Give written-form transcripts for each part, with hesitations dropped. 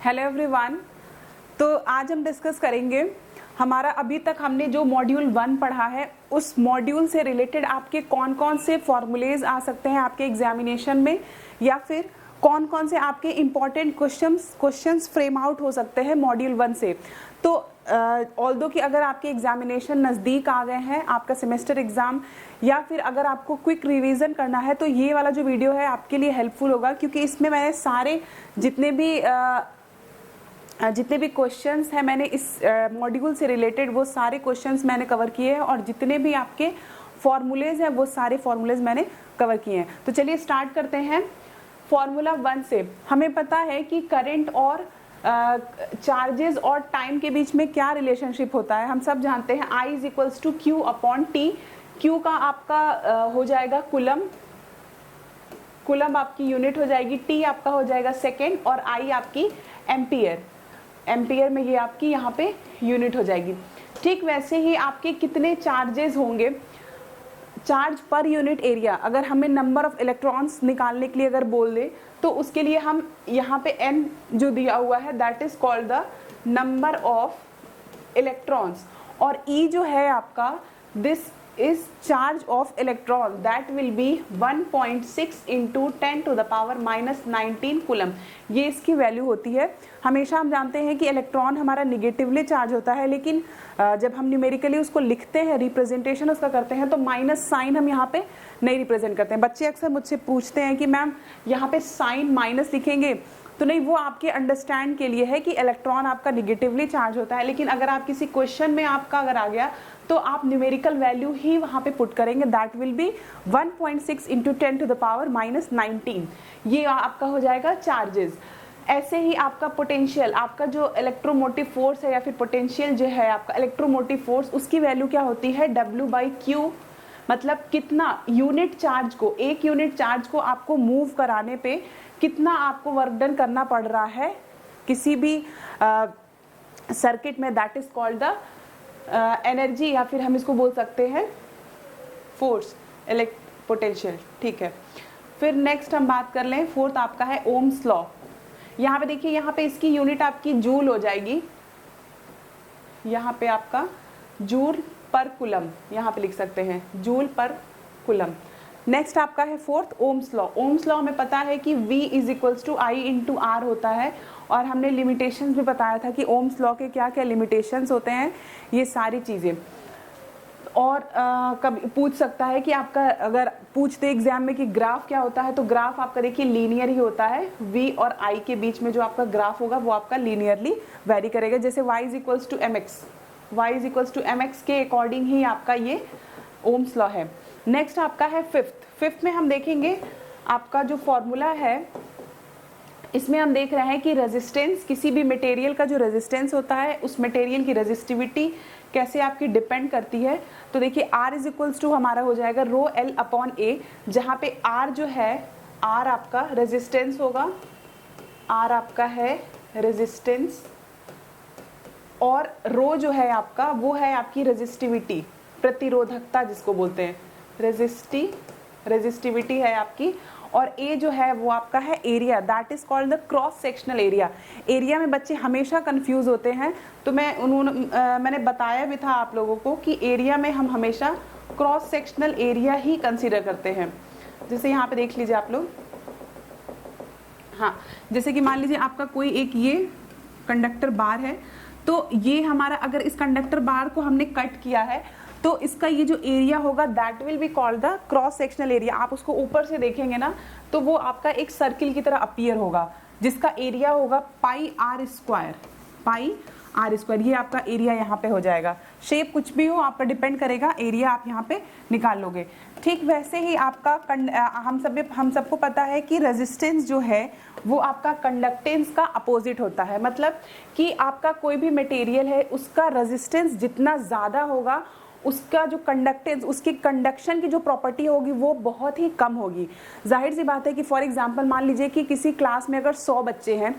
Hello everyone. तो आज हम डिस्कस करेंगे हमारा अभी तक हमने जो मॉड्यूल 1 पढ़ा है उस मॉड्यूल से रिलेटेड आपके कौन कौन से फॉर्मूलेज आ सकते हैं आपके एग्जामिनेशन में, या फिर कौन कौन से आपके इम्पॉर्टेंट क्वेश्चंस फ्रेम आउट हो सकते हैं मॉड्यूल 1 से। तो ऑल्दो कि अगर आपके एग्जामिनेशन नज़दीक आ गए हैं, आपका सेमेस्टर एग्ज़ाम, या फिर अगर आपको क्विक रिवीजन करना है, तो ये वाला जो वीडियो है आपके लिए हेल्पफुल होगा, क्योंकि इसमें मैंने सारे जितने भी क्वेश्चंस हैं मैंने इस मॉड्यूल से रिलेटेड वो सारे क्वेश्चंस मैंने कवर किए हैं, और जितने भी आपके फॉर्मूलेज हैं वो सारे फॉर्मूलेज मैंने कवर किए हैं। तो चलिए स्टार्ट करते हैं। फॉर्मूला 1 से हमें पता है कि करंट और चार्जेस और टाइम के बीच में क्या रिलेशनशिप होता है। हम सब जानते हैं I is equals to Q upon T. Q का आपका हो जाएगा कुलम, कुलम आपकी यूनिट हो जाएगी, टी आपका हो जाएगा सेकेंड, और I आपकी एम्पियर, एम्पियर में ये आपकी यहाँ पे यूनिट हो जाएगी। ठीक वैसे ही आपके कितने चार्जेस होंगे, चार्ज पर यूनिट एरिया, अगर हमें नंबर ऑफ इलेक्ट्रॉन्स निकालने के लिए अगर बोल दे तो उसके लिए हम यहाँ पे n जो दिया हुआ है that is called the number of electrons, और E जो है आपका this is charge of electron that will be 1.6 into 10 to the power -19 coulomb. ये इसकी वैल्यू होती है। हमेशा हम जानते हैं कि इलेक्ट्रॉन हमारा निगेटिवली चार्ज होता है, लेकिन जब हम न्यूमेरिकली उसको लिखते हैं, रिप्रेजेंटेशन उसका करते हैं, तो माइनस साइन हम यहाँ पे नहीं रिप्रेजेंट करते हैं। बच्चे अक्सर मुझसे पूछते हैं कि मैम यहाँ पे साइन माइनस लिखेंगे, तो नहीं, वो आपके अंडरस्टैंड के लिए है कि इलेक्ट्रॉन आपका निगेटिवली चार्ज होता है। लेकिन अगर आप किसी क्वेश्चन में आपका अगर आ गया तो आप न्यूमेरिकल वैल्यू ही वहाँ पे पुट करेंगे, that will be 1.6 into 10 to the power -19। ये आपका हो जाएगा चार्जेस। ऐसे ही आपका पोटेंशियल, आपका जो इलेक्ट्रोमोटिव फोर्स है या फिर पोटेंशियल जो है आपका इलेक्ट्रोमोटिव फोर्स, उसकी वैल्यू क्या होती है W/Q। मतलब कितना यूनिट चार्ज को, एक यूनिट चार्ज को आपको मूव कराने पे कितना आपको वर्क डन करना पड़ रहा है किसी भी सर्किट में, that is called the energy, या फिर हम इसको बोल सकते हैं फोर्स, पोटेंशियल। ठीक है, फिर नेक्स्ट हम बात कर लें, फोर्थ आपका है ओम्स लॉ। यहाँ पे देखिए, यहाँ पे इसकी यूनिट आपकी जूल हो जाएगी, यहाँ पे आपका जूल पर कुलम, यहाँ पे लिख सकते हैं जूल पर कुलम। नेक्स्ट आपका है fourth Ohm's law. Ohm's law में पता है कि V is equals to I into R होता है, और हमने लिमिटेशंस भी बताया था कि ओम्स लॉ के क्या क्या लिमिटेशंस होते हैं, ये सारी चीज़ें। और कभी पूछ सकता है कि आपका, अगर पूछते एग्जाम में कि ग्राफ क्या होता है, तो ग्राफ आपका देखिए लीनियर ही होता है। V और I के बीच में जो आपका ग्राफ होगा वो आपका लीनियरली वेरी करेगा। जैसे y is equals to mx, y is equals to mx के अकॉर्डिंग ही आपका ये ओम्स लॉ है। नेक्स्ट आपका है फिफ्थ में हम देखेंगे आपका जो फॉर्मूला है, इसमें हम देख रहे हैं कि रेजिस्टेंस, किसी भी मटेरियल का जो रेजिस्टेंस होता है उस मटेरियल की रेजिस्टिविटी कैसे आपकी डिपेंड करती है। तो देखिए R इज इक्वल्स टू हमारा हो जाएगा रो L अपॉन A, जहाँ पे R जो है, R आपका रेजिस्टेंस होगा, R आपका है रेजिस्टेंस, और रो जो है आपका वो है आपकी रेजिस्टिविटी, प्रतिरोधकता जिसको बोलते हैं, रेजिस्टिविटी है आपकी, और A जो है वो आपका है area, that is called the cross sectional area. Area में बच्चे हमेशा कंफ्यूज होते हैं, तो मैंने बताया भी था आप लोगों को कि एरिया में हम हमेशा क्रॉस सेक्शनल एरिया ही कंसीडर करते हैं। जैसे यहाँ पे देख लीजिए आप लोग, हाँ, जैसे कि मान लीजिए आपका कोई एक ये कंडक्टर बार है, तो ये हमारा, अगर इस कंडक्टर बार को हमने कट किया है तो इसका ये जो एरिया होगा that will be called the cross sectional area. आप उसको ऊपर से देखेंगे ना तो वो आपका एक सर्किल की तरह अपीयर होगा, जिसका एरिया होगा पाई आर स्क्वायर, ये आपका एरिया यहाँ पे हो जाएगा। शेप कुछ भी हो आपका डिपेंड करेगा, एरिया आप यहाँ पे निकाल लोगे। ठीक वैसे ही आपका हम सबको पता है कि रेजिस्टेंस जो है वो आपका कंडक्टेंस का अपोजिट होता है। मतलब कि आपका कोई भी मटेरियल है उसका रेजिस्टेंस जितना ज़्यादा होगा, उसका जो कंडक्टेंस, उसकी कंडक्शन की जो प्रॉपर्टी होगी वो बहुत ही कम होगी। जाहिर सी बात है कि फॉर एग्जांपल मान लीजिए कि किसी क्लास में अगर 100 बच्चे हैं,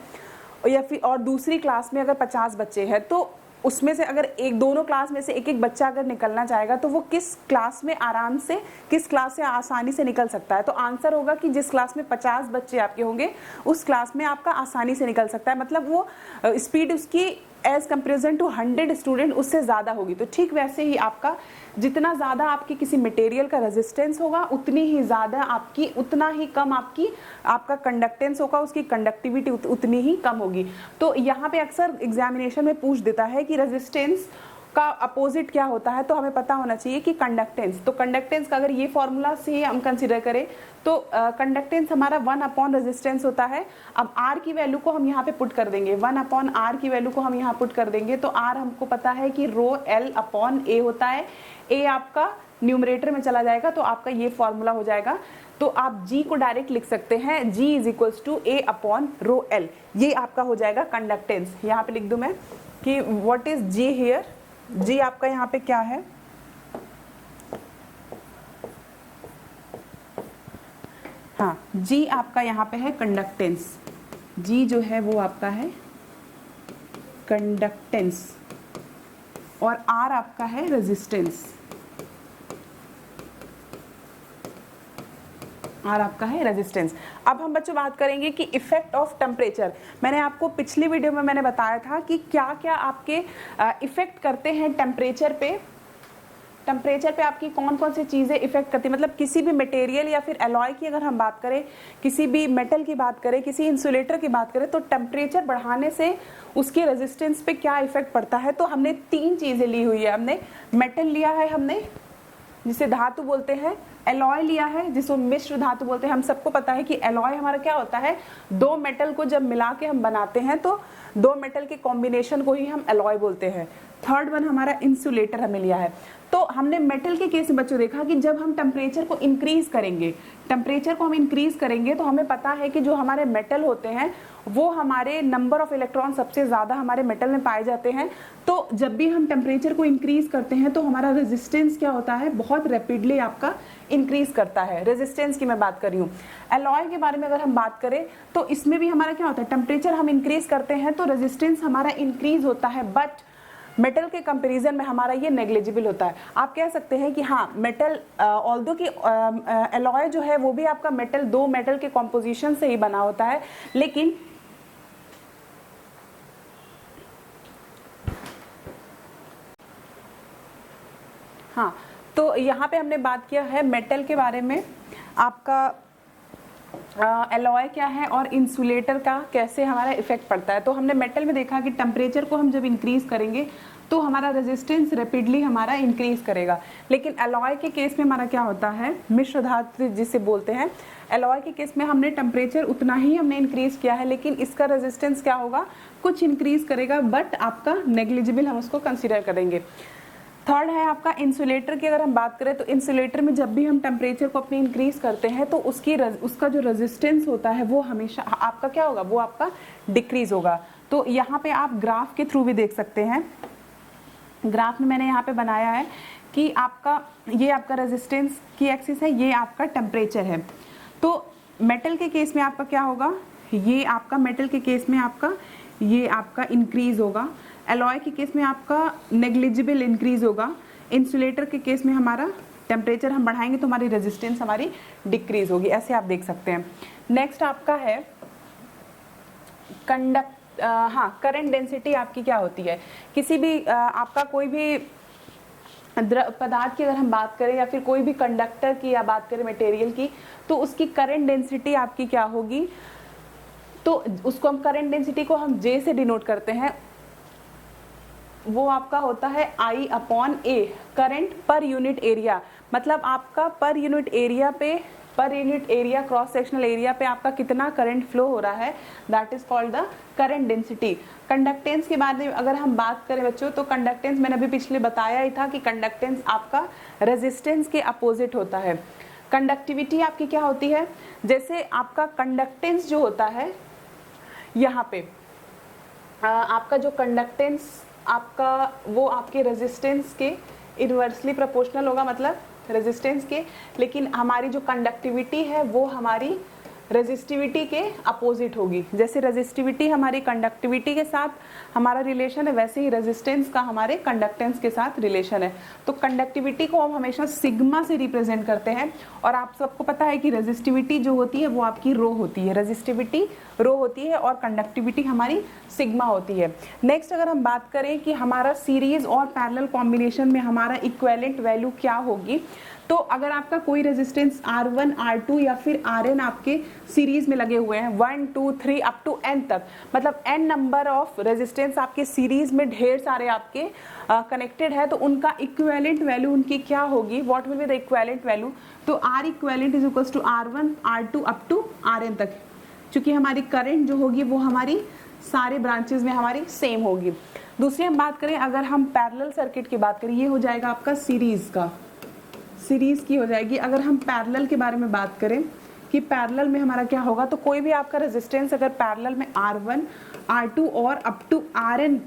या फिर और दूसरी क्लास में अगर 50 बच्चे हैं, तो उसमें से अगर एक दोनों क्लास में से एक एक बच्चा अगर निकलना चाहेगा तो वो किस क्लास में आराम से, किस क्लास से आसानी से निकल सकता है? तो आंसर होगा कि जिस क्लास में 50 बच्चे आपके होंगे उस क्लास में आपका आसानी से निकल सकता है, मतलब वो स्पीड उसकी एज कंपेरिजन टू 100 स्टूडेंट उससे ज़्यादा होगी। तो ठीक वैसे ही आपका जितना ज़्यादा आपकी किसी मटेरियल का रेजिस्टेंस होगा उतनी ही ज़्यादा आपकी, उतना ही कम आपका कंडक्टेंस होगा, उसकी कंडक्टिविटी उतनी ही कम होगी। तो यहाँ पे अक्सर एग्जामिनेशन में पूछ देता है कि रेजिस्टेंस का अपोजिट क्या होता है, तो हमें पता होना चाहिए कि कंडक्टेंस। तो कंडक्टेंस का अगर ये फॉर्मूला से हम कंसिडर करें तो कंडक्टेंस हमारा 1 अपॉन रेजिस्टेंस होता है। अब R की वैल्यू को हम यहाँ पे पुट कर देंगे, 1 अपॉन R की वैल्यू को हम यहाँ पुट कर देंगे, तो R हमको पता है कि रो L अपॉन A होता है। A आपका न्यूमरेटर में चला जाएगा तो आपका ये फॉर्मूला हो जाएगा। तो आप G को डायरेक्ट लिख सकते हैं, G is equals to A upon rho L। ये आपका हो जाएगा कंडक्टेंस। यहाँ पे लिख दूं मैं कि what is G here. G आपका यहाँ पे क्या है, हाँ G आपका यहाँ पे है कंडक्टेंस। G जो है वो आपका है कंडक्टेंस और R आपका है रेजिस्टेंस। R आपका है रेजिस्टेंस। अब हम बच्चों बात करेंगे कि इफेक्ट ऑफ टेम्परेचर। मैंने आपको पिछली वीडियो में मैंने बताया था कि क्या क्या आपके इफेक्ट करते हैं टेम्परेचर पे। टेम्परेचर पे आपकी कौन कौन सी चीज़ें इफेक्ट करती है, मतलब किसी भी मटेरियल या फिर एलॉय की अगर हम बात करें, किसी भी मेटल की बात करें, किसी इंसुलेटर की बात करें, तो टेम्परेचर बढ़ाने से उसके रेजिस्टेंस पे क्या इफेक्ट पड़ता है। तो हमने 3 चीज़ें ली हुई है। हमने मेटल लिया है, हमने जिसे धातु बोलते हैं, एलॉय लिया है जिसको मिश्र धातु बोलते हैं। हम सबको पता है कि एलॉय हमारा क्या होता है, 2 मेटल को जब मिला के हम बनाते हैं तो 2 मेटल के कॉम्बिनेशन को ही हम एलॉय बोलते हैं। थर्ड वन हमारा इंसुलेटर हमें लिया है। तो हमने मेटल के केस में बच्चों देखा कि जब हम टेम्परेचर को इंक्रीज करेंगे, टेम्परेचर को हम इंक्रीज करेंगे तो हमें पता है कि जो हमारे मेटल होते हैं वो हमारे नंबर ऑफ इलेक्ट्रॉन सबसे ज़्यादा हमारे मेटल में पाए जाते हैं। तो जब भी हम टेम्परेचर को इंक्रीज करते हैं तो हमारा रेजिस्टेंस क्या होता है, बहुत रैपिडली आपका इंक्रीज करता है। रेजिस्टेंस की मैं बात कर रही हूँ। एलॉय के बारे में अगर हम बात करें तो इसमें भी हमारा क्या होता है, टेम्परेचर हम इंक्रीज करते हैं तो रेजिस्टेंस हमारा इंक्रीज होता है, बट मेटल के कंपैरिजन में हमारा ये नेग्लिजिबल होता है। आप कह सकते हैं कि हाँ मेटल ऑल्दो कि एलॉय जो है वो भी आपका मेटल, 2 मेटल के कॉम्पोजिशन से ही बना होता है, लेकिन हाँ तो यहाँ पे हमने बात किया है मेटल के बारे में, आपका एलॉय क्या है और इंसुलेटर का कैसे हमारा इफेक्ट पड़ता है। तो हमने मेटल में देखा कि टेम्परेचर को हम जब इंक्रीज करेंगे तो हमारा रेजिस्टेंस रैपिडली हमारा इंक्रीज करेगा, लेकिन एलॉय के केस में हमारा क्या होता है, मिश्र धातु जिसे बोलते हैं, एलॉय के केस में हमने टेम्परेचर उतना ही हमने इंक्रीज किया है लेकिन इसका रेजिस्टेंस क्या होगा, कुछ इंक्रीज करेगा बट आपका नेग्लिजिबल हम उसको कंसिडर करेंगे। थर्ड है आपका इंसुलेटर की अगर हम बात करें तो इंसुलेटर में जब भी हम टेम्परेचर को अपनी इंक्रीज करते हैं तो उसका जो रेजिस्टेंस होता है वो हमेशा आपका क्या होगा, वो आपका डिक्रीज होगा। तो यहाँ पे आप ग्राफ के थ्रू भी देख सकते हैं। ग्राफ में मैंने यहाँ पे बनाया है कि आपका ये आपका रेजिस्टेंस की एक्सिस है, ये आपका टेम्परेचर है। तो मेटल के केस में आपका क्या होगा, ये आपका मेटल के केस में आपका ये आपका इंक्रीज होगा, एलॉय के केस में आपका नेग्लिजिबल इंक्रीज होगा, इंसुलेटर के केस में हमारा टेम्परेचर हम बढ़ाएंगे तो हमारी रेजिस्टेंस हमारी डिक्रीज होगी। ऐसे आप देख सकते हैं। नेक्स्ट आपका है करंट डेंसिटी आपकी क्या होती है। किसी भी आपका कोई भी पदार्थ की अगर हम बात करें या फिर कोई भी कंडक्टर की या बात करें मटेरियल की, तो उसकी करंट डेंसिटी आपकी क्या होगी, तो उसको हम करंट डेंसिटी को हम J से डिनोट करते हैं, वो आपका होता है I upon A, current per unit area. मतलब आपका per unit area cross sectional area पे आपका कितना करंट फ्लो हो रहा है, that is called the current density. Conductance के बारे में अगर हम बात करें बच्चों, तो कंडक्टेंस मैंने अभी पिछले बताया ही था कि कंडक्टेंस आपका रेजिस्टेंस के अपोजिट होता है। कंडक्टिविटी आपकी क्या होती है, जैसे आपका कंडक्टेंस जो होता है यहाँ पे आपका जो कंडक्टेंस आपका वो आपके रेजिस्टेंस के इनवर्सली प्रोपोर्शनल होगा, मतलब रेजिस्टेंस के, लेकिन हमारी जो कंडक्टिविटी है वो हमारी रेजिस्टिविटी के अपोजिट होगी। जैसे रेजिस्टिविटी हमारी कंडक्टिविटी के साथ हमारा रिलेशन है, वैसे ही रेजिस्टेंस का हमारे कंडक्टेंस के साथ रिलेशन है। तो कंडक्टिविटी को हम हमेशा सिग्मा से रिप्रेजेंट करते हैं, और आप सबको पता है कि रेजिस्टिविटी जो होती है वो आपकी रो होती है, रेजिस्टिविटी रो होती है और कंडक्टिविटी हमारी सिग्मा होती है। नेक्स्ट अगर हम बात करें कि हमारा सीरीज और पैरेलल कॉम्बिनेशन में हमारा इक्विवेलेंट वैल्यू क्या होगी, तो अगर आपका कोई रेजिस्टेंस R1, R2 या फिर Rn आपके सीरीज में लगे हुए हैं 1, 2, 3 अप टू n तक, मतलब n नंबर ऑफ रेजिस्टेंस आपके सीरीज में ढेर सारे आपके कनेक्टेड है, तो उनका इक्विवेलेंट वैल्यू उनकी क्या होगी, what will be the equivalent value. तो R equivalent is equals to R1, R2 up to Rn तक, क्योंकि हमारी करंट जो होगी वो हमारी सारे ब्रांचेस में हमारी सेम होगी। दूसरी हम बात करें, अगर हम पैरेलल सर्किट की बात करें, ये हो जाएगा आपका सीरीज की हो जाएगी। अगर हम पैरेलल के बारे में बात करें कि पैरेलल में हमारा क्या होगा, तो कोई भी आपका रेजिस्टेंस अगर पैरेलल में R1, R2 और अप टू Rn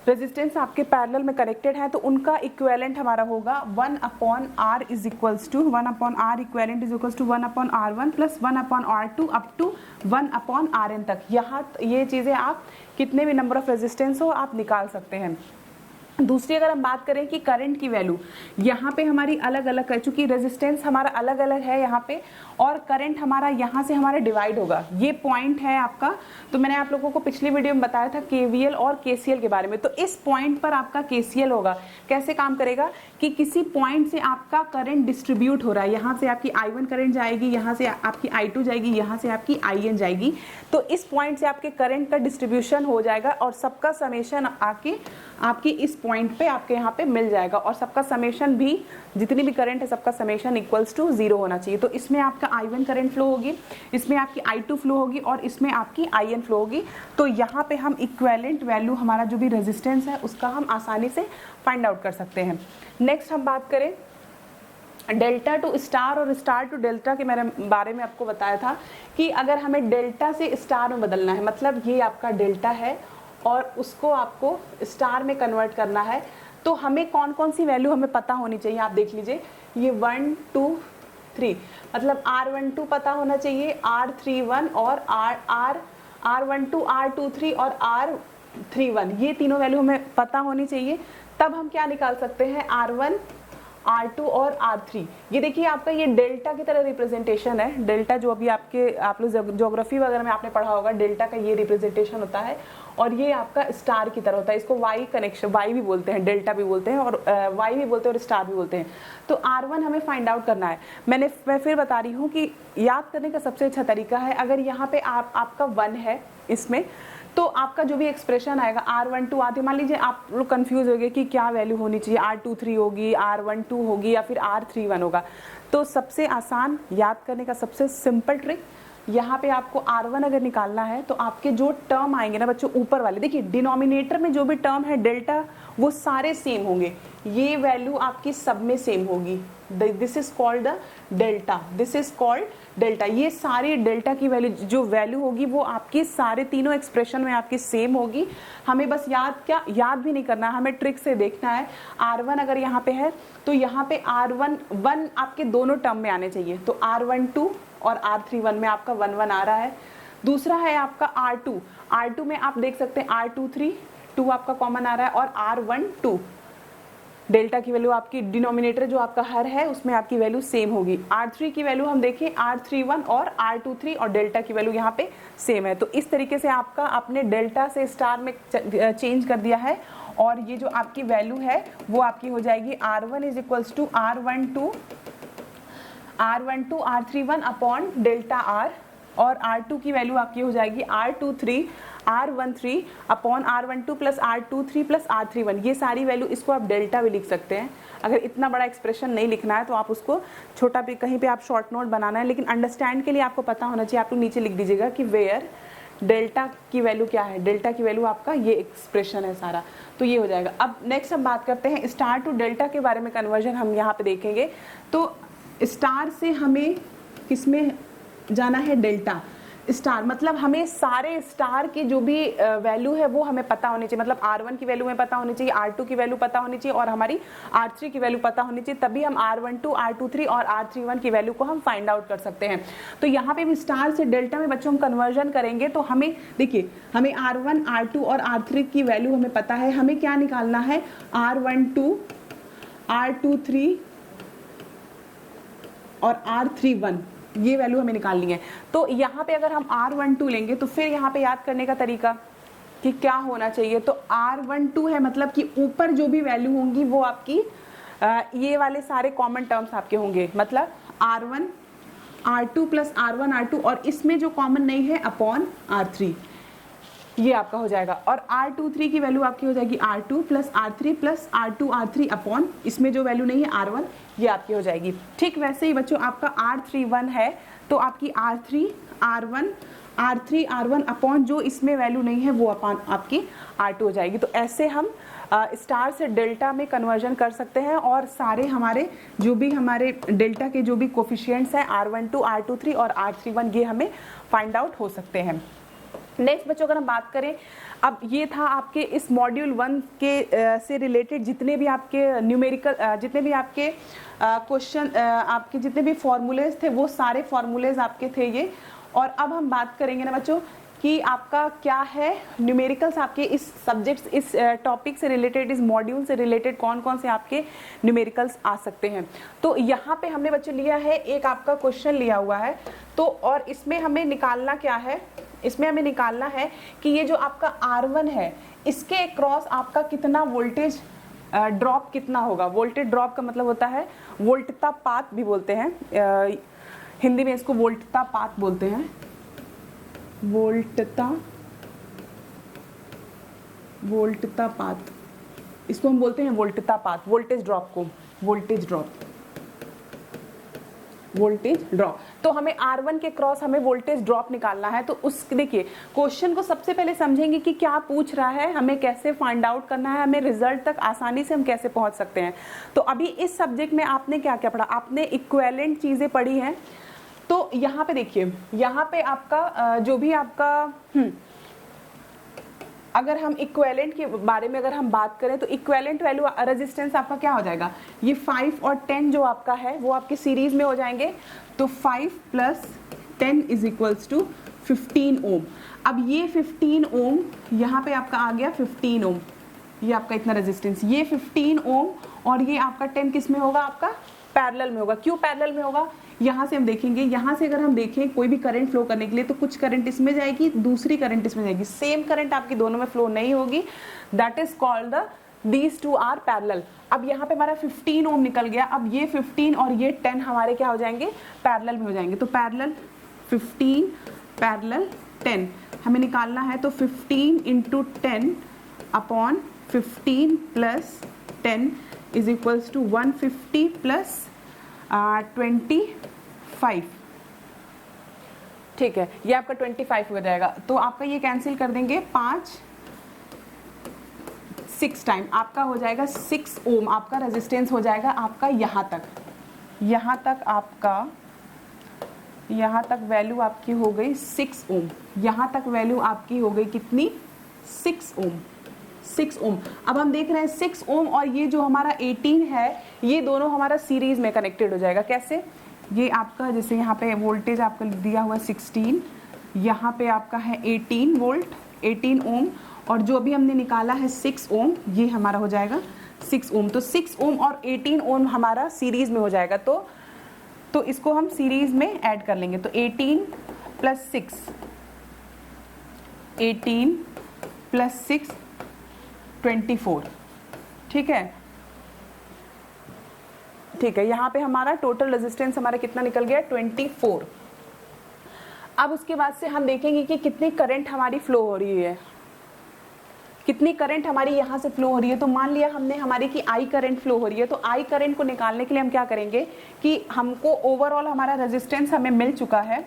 रेजिस्टेंस आपके पैरेलल में कनेक्टेड है, तो उनका इक्विवेलेंट हमारा होगा 1/R is equals to 1/R equivalent is equals to 1/R1 plus 1/R2 up to 1/Rn तक। यहाँ ये चीज़ें आप कितने भी नंबर ऑफ रेजिस्टेंस हो आप निकाल सकते हैं। दूसरी अगर हम बात करें कि करंट की वैल्यू, यहाँ पे हमारी अलग अलग है, चूंकि रेजिस्टेंस हमारा अलग अलग है यहाँ पे, और करंट हमारा यहाँ से हमारा डिवाइड होगा, ये पॉइंट है आपका। तो मैंने आप लोगों को पिछली वीडियो में बताया था केवीएल और केसीएल के बारे में। तो इस पॉइंट पर आपका केसीएल होगा, कैसे काम करेगा कि किसी पॉइंट से आपका करंट डिस्ट्रीब्यूट हो रहा है, यहाँ से आपकी I1 करंट जाएगी, यहाँ से आपकी I2 जाएगी, यहाँ से आपकी IN जाएगी। तो इस पॉइंट से आपके करंट का डिस्ट्रीब्यूशन हो जाएगा और सबका समेशन आके आपकी इस पॉइंट पे आपके यहाँ पे मिल जाएगा, और सबका समेशन भी, जितनी भी करंट है सबका समेशन इक्वल्स टू 0 होना चाहिए। तो इसमें आपका I1 करंट फ्लो होगी, इसमें आपकी I2 फ्लो होगी और इसमें आपकी IN फ्लो होगी। तो यहाँ पे हम इक्विवेलेंट वैल्यू हमारा जो भी रेजिस्टेंस है उसका हम आसानी से फाइंड आउट कर सकते हैं। नेक्स्ट हम बात करें डेल्टा टू स्टार और स्टार टू डेल्टा के मेरे बारे में आपको बताया था कि अगर हमें डेल्टा से स्टार में बदलना है, मतलब ये आपका डेल्टा है और उसको आपको स्टार में कन्वर्ट करना है, तो हमें कौन कौन सी वैल्यू हमें पता होनी चाहिए। आप देख लीजिए, ये 1, 2, 3, मतलब R12 पता होना चाहिए, R31 और R12, R23 और R31, ये तीनों वैल्यू हमें पता होनी चाहिए। तब हम क्या निकाल सकते हैं, R1, R2 और R3। ये देखिए आपका ये डेल्टा की तरह रिप्रेजेंटेशन है। डेल्टा जो अभी आप लोग ज्योग्राफी वगैरह में आपने पढ़ा होगा, डेल्टा का ये रिप्रेजेंटेशन होता है और ये आपका स्टार की तरह होता है। इसको वाई कनेक्शन, वाई भी बोलते हैं, डेल्टा भी बोलते हैं और वाई भी बोलते हैं और स्टार भी बोलते हैं। तो R1 हमें फाइंड आउट करना है। मैं फिर बता रही हूँ कि याद करने का सबसे अच्छा तरीका है, अगर यहाँ पे आपका 1 है इसमें, तो आपका जो भी एक्सप्रेशन आएगा R12 आती, मान लीजिए आप लोग कंफ्यूज हो गए कि क्या वैल्यू होनी चाहिए, R23 होगी, R12 होगी या फिर R31 होगा। तो सबसे आसान याद करने का सबसे सिंपल ट्रिक, यहाँ पे आपको R1 अगर निकालना है तो आपके जो टर्म आएंगे ना बच्चों ऊपर वाले, देखिए डिनोमिनेटर में जो भी टर्म है डेल्टा, वो सारे सेम होंगे, ये वैल्यू आपकी सब में सेम होगी। This is called the delta, this is called delta. ये सारी डेल्टा की वैल्यू जो वैल्यू होगी वो आपकी सारे तीनों एक्सप्रेशन में आपकी सेम होगी। हमें बस याद भी नहीं करना है, हमें ट्रिक से देखना है। R1 अगर यहाँ पे है तो यहाँ पे R1 आपके दोनों टर्म में आने चाहिए, तो R12 और R31 में आपका 1 आ रहा है। दूसरा है आपका R2 में आप देख सकते हैं R23 2 आपका कॉमन आ रहा है और R12 डेल्टा की वैल्यू आपकी डिनोमिनेटर जो आपका हर है उसमें आपकी वैल्यू सेम होगी। R3 की वैल्यू हम देखें R31 और R23 और डेल्टा की वैल्यू यहाँ पे सेम है। तो इस तरीके से आपका आपने डेल्टा से स्टार में चेंज कर दिया है और ये जो आपकी वैल्यू है वो आपकी हो जाएगी R1 is equals to R12 R31 upon delta R, और R2 की वैल्यू आपकी हो जाएगी R23 R13 upon R12 plus R23 plus R31। ये सारी वैल्यू, इसको आप डेल्टा भी लिख सकते हैं। अगर इतना बड़ा एक्सप्रेशन नहीं लिखना है तो आप उसको छोटा भी कहीं पे आप शॉर्ट नोट बनाना है, लेकिन अंडरस्टैंड के लिए आपको पता होना चाहिए। आप लोग नीचे लिख दीजिएगा कि वेयर डेल्टा की वैल्यू क्या है, डेल्टा की वैल्यू आपका ये एक्सप्रेशन है सारा, तो ये हो जाएगा। अब नेक्स्ट हम बात करते हैं स्टार टू डेल्टा के बारे में, कन्वर्जन हम यहाँ पे देखेंगे। तो स्टार से हमें किसमें जाना है, डेल्टा। स्टार मतलब हमें सारे स्टार की जो भी वैल्यू है वो हमें पता होनी चाहिए, मतलब R1 की वैल्यू हमें पता होनी चाहिए, R2 की वैल्यू पता होनी चाहिए और हमारी R3 की वैल्यू पता होनी चाहिए, तभी हम R12, R23 और R31 की वैल्यू को हम फाइंड आउट कर सकते हैं। तो यहाँ पे भी स्टार से डेल्टा में बच्चों हम कन्वर्जन करेंगे तो हमें देखिए हमें R1, R2 और R3 की वैल्यू हमें पता है, हमें क्या निकालना है R12, R23 और R31 ये वैल्यू हमें निकालनी है। तो यहाँ पे अगर हम R12 लेंगे तो फिर यहाँ पे याद करने का तरीका कि क्या होना चाहिए, तो R12 है मतलब कि ऊपर जो भी वैल्यू होंगी वो आपकी ये वाले सारे कॉमन टर्म्स आपके होंगे, मतलब R1, R2 plus R1, R2 और इसमें जो कॉमन नहीं है अपॉन R3 ये आपका हो जाएगा। और R23 की वैल्यू आपकी हो जाएगी R2 plus R3 plus R2 R3 upon इसमें जो वैल्यू नहीं है R1 ये आपकी हो जाएगी। ठीक वैसे ही बच्चों आपका R31 है तो आपकी R3 R1 R3 R1 upon जो इसमें वैल्यू नहीं है वो अपॉन आपकी R2 हो जाएगी। तो ऐसे हम स्टार से डेल्टा में कन्वर्जन कर सकते हैं और सारे हमारे जो भी हमारे डेल्टा के जो भी कोफिशिएंट्स हैं R12, R23 और R31 ये हमें फाइंड आउट हो सकते हैं। नेक्स्ट बच्चों अगर हम बात करें, अब ये था आपके इस मॉड्यूल 1 के से रिलेटेड जितने भी आपके न्यूमेरिकल जितने भी आपके क्वेश्चन आपके जितने भी फॉर्मूलेज थे वो सारे फॉर्मूलेज आपके थे ये। और अब हम बात करेंगे ना बच्चों कि आपका क्या है न्यूमेरिकल्स आपके इस सब्जेक्ट्स इस टॉपिक से रिलेटेड इस मॉड्यूल से रिलेटेड कौन कौन से आपके न्यूमेरिकल्स आ सकते हैं। तो यहाँ पे हमने बच्चों लिया है एक आपका क्वेश्चन लिया हुआ है, तो और इसमें हमें निकालना क्या है, इसमें हमें निकालना है कि ये जो आपका R1 है इसके क्रॉस आपका कितना वोल्टेज ड्रॉप कितना होगा। वोल्टेज ड्रॉप का मतलब होता है वोल्टता पात भी बोलते हैं, हिंदी में इसको वोल्टता पात बोलते हैं, वोल्टता पात इसको हम बोलते हैं वोल्टता पात। वोल्टेज ड्रॉप को वोल्टेज ड्रॉप तो हमें R1 के क्रॉस हमें वोल्टेज ड्रॉप निकालना है। तो उस देखिए क्वेश्चन को सबसे पहले समझेंगे कि क्या पूछ रहा है, हमें कैसे फाइंड आउट करना है, हमें रिजल्ट तक आसानी से हम कैसे पहुंच सकते हैं। तो अभी इस सब्जेक्ट में आपने क्या क्या पढ़ा, आपने इक्विवेलेंट चीजें पढ़ी हैं। तो यहाँ पे देखिए यहाँ पे आपका जो भी आपका अगर हम इक्विवेलेंट के बारे में अगर हम बात करें तो इक्विवेलेंट वैल्यू रेजिस्टेंस आपका क्या हो जाएगा, ये 5 और 10 जो आपका है वो आपके सीरीज में हो जाएंगे। तो 5 प्लस 10 इज इक्वल्स टू 15 ओम। अब ये 15 ओम यहाँ पे आपका आ गया 15 ओम, ये आपका इतना रेजिस्टेंस, ये 15 ओम और ये आपका 10 किस में होगा, आपका पैरेलल में होगा। क्यों पैरेलल में होगा, यहाँ से हम देखेंगे, यहाँ से अगर हम देखें कोई भी करंट फ्लो करने के लिए तो कुछ करंट इसमें जाएगी, दूसरी करंट इसमें जाएगी, सेम करंट आपकी दोनों में फ्लो नहीं होगी। That is called the these two are parallel. अब यहाँ पे हमारा 15 ओम निकल गया, अब ये 15 और ये 10 हमारे क्या हो जाएंगे, पैरेलल में हो जाएंगे। तो पैरेलल 15 पैरेलल 10 हमें निकालना है। तो 15 into 10 upon 15 plus 10 is equals to 150 plus 25। ठीक है, ये आपका 25 हो जाएगा। तो आपका ये कैंसिल कर देंगे 5 6 टाइम, आपका हो जाएगा 6 ओम आपका रेजिस्टेंस हो जाएगा आपका यहाँ तक आपका यहाँ तक वैल्यू आपकी हो गई 6 ओम, यहाँ तक वैल्यू आपकी हो गई कितनी 6 ओम। 6 ओम। अब हम देख रहे हैं 6 ओम और ये जो हमारा 18 है ये दोनों हमारा सीरीज में कनेक्टेड हो जाएगा। कैसे, ये आपका जैसे यहाँ पे वोल्टेज आपका दिया हुआ 16, यहाँ पे आपका है 18 वोल्ट 18 ओम और जो भी हमने निकाला है 6 ओम ये हमारा हो जाएगा 6 ओम। तो 6 ओम और 18 ओम हमारा सीरीज में हो जाएगा। तो इसको हम सीरीज में ऐड कर लेंगे। तो 18 प्लस 6 18 प्लस 6 24। ठीक है, यहाँ पे हमारा टोटल रेजिस्टेंस हमारा कितना निकल गया 24। अब उसके बाद से हम देखेंगे कि कितनी करंट हमारी फ्लो हो रही है, कितनी करंट हमारी यहाँ से फ्लो हो रही है। तो मान लिया हमने हमारी की आई करंट फ्लो हो रही है, तो आई करंट को निकालने के लिए हम क्या करेंगे कि हमको ओवरऑल हमारा रेजिस्टेंस हमें मिल चुका है।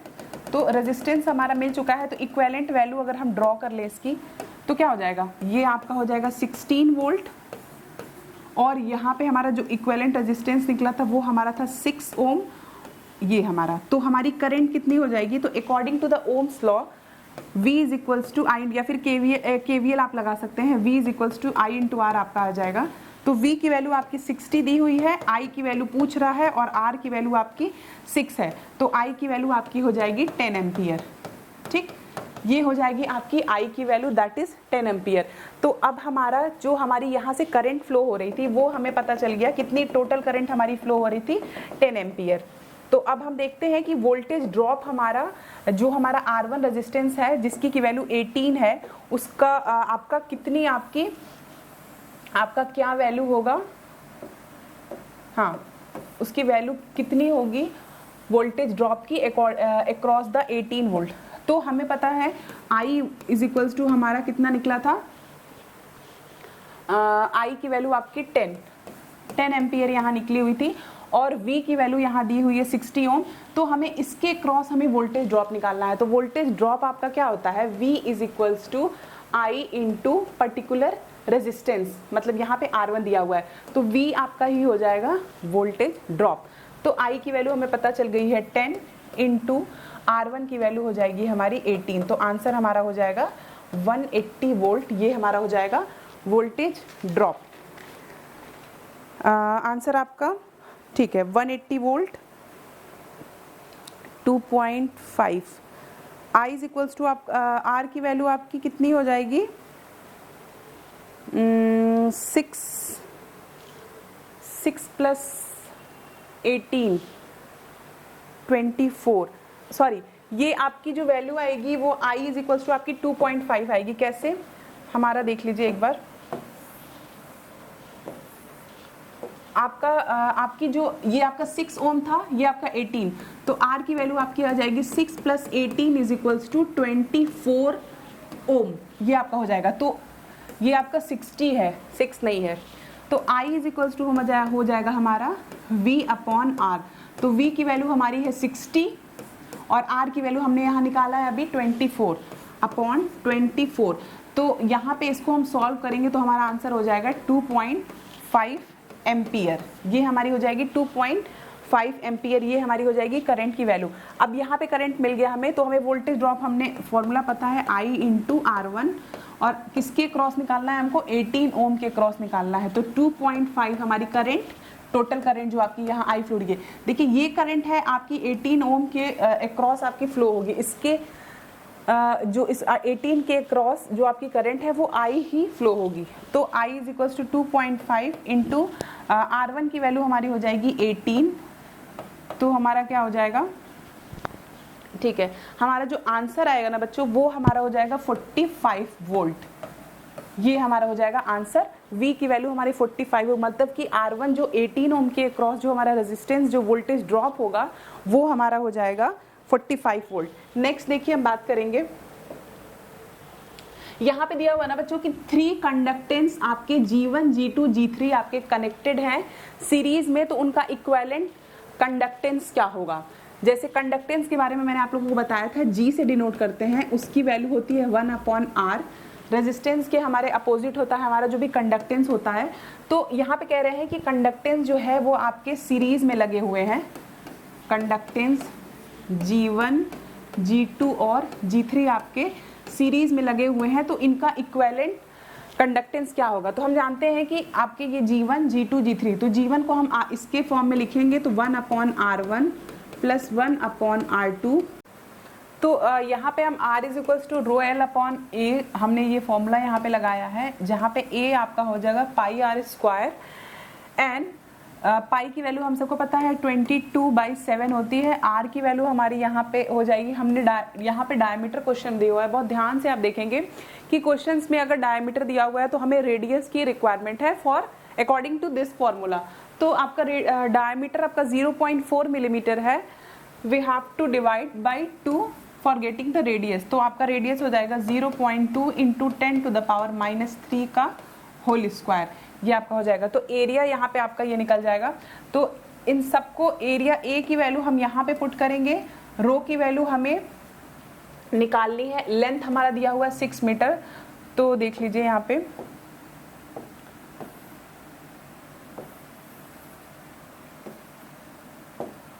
तो रेजिस्टेंस हमारा मिल चुका है, तो इक्विवेलेंट वैल्यू अगर हम ड्रॉ कर ले इसकी तो क्या हो जाएगा, ये आपका हो जाएगा 16 वोल्ट और यहाँ पे हमारा जो इक्विवेलेंट रेजिस्टेंस निकला था वो हमारा था 6 ओम, ये हमारा, तो हमारी करंट कितनी हो जाएगी, तो according to the Ohm's law V is equals to आई, या फिर KVL आप लगा सकते हैं, V is equals to I into are आपका आ जाएगा। तो V की वैल्यू आपकी 60 दी हुई है, I की वैल्यू पूछ रहा है और R की वैल्यू आपकी 6 है, तो I की वैल्यू आपकी हो जाएगी 10 एम्पियर। ठीक, ये हो जाएगी आपकी I की वैल्यू, दैट इज 10 एम्पियर। तो अब हमारा जो हमारी यहाँ से करंट फ्लो हो रही थी वो हमें पता चल गया, कितनी टोटल करंट हमारी फ्लो हो रही थी, 10 एम्पियर। तो अब हम देखते हैं कि वोल्टेज ड्रॉप हमारा, जो हमारा R1 रेजिस्टेंस है जिसकी की वैल्यू 18 है, उसका आपका कितनी आपका क्या वैल्यू होगा, हाँ उसकी वैल्यू कितनी होगी वोल्टेज ड्रॉप की अक्रॉस द 18 वोल्ट। तो हमें पता है I इज इक्वल्स टू हमारा कितना निकला था, I की वैल्यू आपकी 10 एम्पियर यहाँ निकली हुई थी, और V की वैल्यू यहाँ दी हुई है 60 ओम। तो हमें इसके क्रॉस हमें वोल्टेज ड्रॉप निकालना है। तो वोल्टेज ड्रॉप आपका क्या होता है, V is equals to I into particular resistance, मतलब यहाँ पे R1 दिया हुआ है, तो V आपका ही हो जाएगा वोल्टेज ड्रॉप। तो I की वैल्यू हमें पता चल गई है 10 इंटू R1 की वैल्यू हो जाएगी हमारी 18, तो आंसर हमारा हो जाएगा 180 वोल्ट, ये हमारा हो जाएगा वोल्टेज ड्रॉप। आंसर आपका ठीक है 180 volt 2.5। I is equals to आप R की वैल्यू आपकी कितनी हो जाएगी, 6 प्लस 18 24, सॉरी ये आपकी जो वैल्यू आएगी वो I इज इक्वल्स टू आपकी 2.5 आएगी। कैसे, हमारा देख लीजिए एक बार, आपका आपकी जो ये आपका 6 ओम था, ये आपका 18, तो R की वैल्यू आपकी आ जाएगी 6 प्लस 18 इज इक्वल्स टू 24 ओम, ये आपका हो जाएगा। तो ये आपका 60 है, 6 नहीं है, तो I इज इक्वल्स टू हो जाएगा हमारा V अपॉन R। तो V की वैल्यू हमारी है 60 और R की वैल्यू हमने यहाँ निकाला है अभी 24 अपॉन 24। तो यहाँ पे इसको हम सॉल्व करेंगे तो हमारा आंसर हो जाएगा 2.5 एम्पियर, ये हमारी हो जाएगी 2.5 एम्पियर, ये हमारी हो जाएगी करंट की वैल्यू। अब यहाँ पे करंट मिल गया हमें, तो हमें वोल्टेज ड्रॉप, हमने फॉर्मूला पता है I इंटू R1, और किसके क्रॉस निकालना है हमको, 18 ओम के क्रॉस निकालना है। तो 2.5 हमारी करंट, टोटल करंट जो आपकी यहाँ आई फ्लो होगी, देखिए ये करंट है आपकी 18 ओम के अक्रॉस आपकी फ्लो होगी, इसके जो इस 18 के क्रॉस जो आपकी करंट है वो I ही फ्लो होगी। तो I is equals to 2.5 into R1 की वैल्यू हमारी हो जाएगी 18, तो हमारा क्या हो जाएगा, ठीक है, हमारा जो आंसर आएगा ना बच्चों वो हमारा हो जाएगा 45 वोल्ट, ये हमारा हो जाएगा आंसर। V की वैल्यू हमारी 45 हो, मतलब कि R1 जो 18 ओम के क्रॉस जो हमारा रेजिस्टेंस जो वोल्टेज ड्रॉप होगा वो हमारा हो जाएगा 45 वोल्ट। नेक्स्ट देखिए हम बात करेंगे, यहाँ पे दिया हुआ ना बच्चों कि 3 कंडक्टेंस आपके G1 G2 G3 आपके कनेक्टेड हैं सीरीज में, तो उनका इक्विवेलेंट कंडक्टेंस क्या होगा। जैसे कंडक्टेंस के बारे में मैंने आप लोगों को बताया था, G से डिनोट करते हैं, उसकी वैल्यू होती है 1 अपॉन R। रेजिस्टेंस के हमारे अपोजिट होता है हमारा जो भी कंडक्टेंस होता है। तो यहाँ पे कह रहे हैं कि कंडक्टेंस जो है वो आपके सीरीज में लगे हुए हैं, कंडक्टेंस G1 G2 और G3 आपके सीरीज में लगे हुए हैं, तो इनका इक्विवेलेंट कंडक्टेंस क्या होगा। तो हम जानते हैं कि आपके ये G1 G2 G3, तो G1 को हम इसके फॉर्म में लिखेंगे तो 1 upon R1 plus 1 upon R2। तो यहाँ पे हम R is equals to rho L upon ए, हमने ये फॉर्मूला यहाँ पे लगाया है, जहाँ पे A आपका हो जाएगा पाई R स्क्वायर, एंड पाई की वैल्यू हम सबको पता है 22/7 होती है। R की वैल्यू हमारी यहाँ पे हो जाएगी, हमने यहाँ पे डायमीटर क्वेश्चन दिया हुआ है, बहुत ध्यान से आप देखेंगे कि क्वेश्चंस में अगर डायमीटर दिया हुआ है तो हमें रेडियस की रिक्वायरमेंट है for according to this formula. तो आपका डायमीटर आपका 0.4 मिलीमीटर है, we have to divide by 2 for getting the radius. तो आपका रेडियस हो जाएगा 0.2 इंटू 10⁻³ का होल स्क्वायर, ये आपका हो जाएगा। तो एरिया यहाँ पे आपका ये निकल जाएगा। तो इन सबको एरिया ए की वैल्यू हम यहाँ पे पुट करेंगे, रो की वैल्यू हमें निकालनी है, लेंथ हमारा दिया हुआ है 6 मीटर। तो देख लीजिए यहाँ पे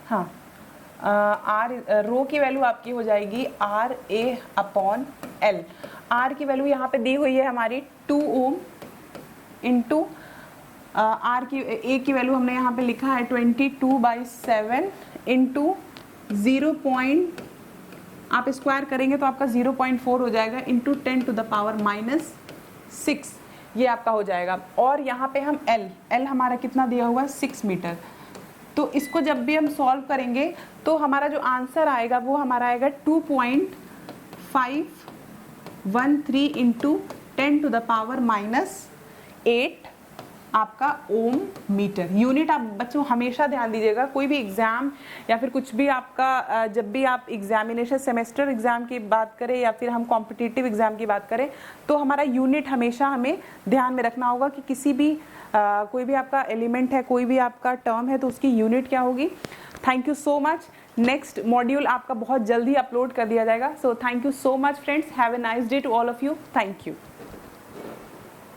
हाँ आर रो की वैल्यू आपकी हो जाएगी R A upon L. R की वैल्यू यहाँ पे दी हुई है हमारी 2 ओम इंटू आर की ए की वैल्यू हमने यहाँ पे लिखा है 22/7 इंटू 0. आप स्क्वायर करेंगे तो आपका 0.4 हो जाएगा इंटू 10⁻⁻6 ये आपका हो जाएगा। और यहाँ पे हम एल हमारा कितना दिया हुआ है 6 मीटर। तो इसको जब भी हम सॉल्व करेंगे तो हमारा जो आंसर आएगा वो हमारा आएगा 2.513 इंटू 10⁻⁻8 आपका ओम मीटर। यूनिट आप बच्चों हमेशा ध्यान दीजिएगा, कोई भी एग्जाम या फिर कुछ भी आपका जब भी आप एग्जामिनेशन सेमेस्टर एग्जाम की बात करें या फिर हम कॉम्पिटिटिव एग्जाम की बात करें तो हमारा यूनिट हमेशा हमें ध्यान में रखना होगा कि किसी भी कोई भी आपका एलिमेंट है, कोई भी आपका टर्म है तो उसकी यूनिट क्या होगी। Thank you so much. Next module आपका बहुत जल्दी अपलोड कर दिया जाएगा। So thank you so much friends, have a nice day to all of you. Thank you.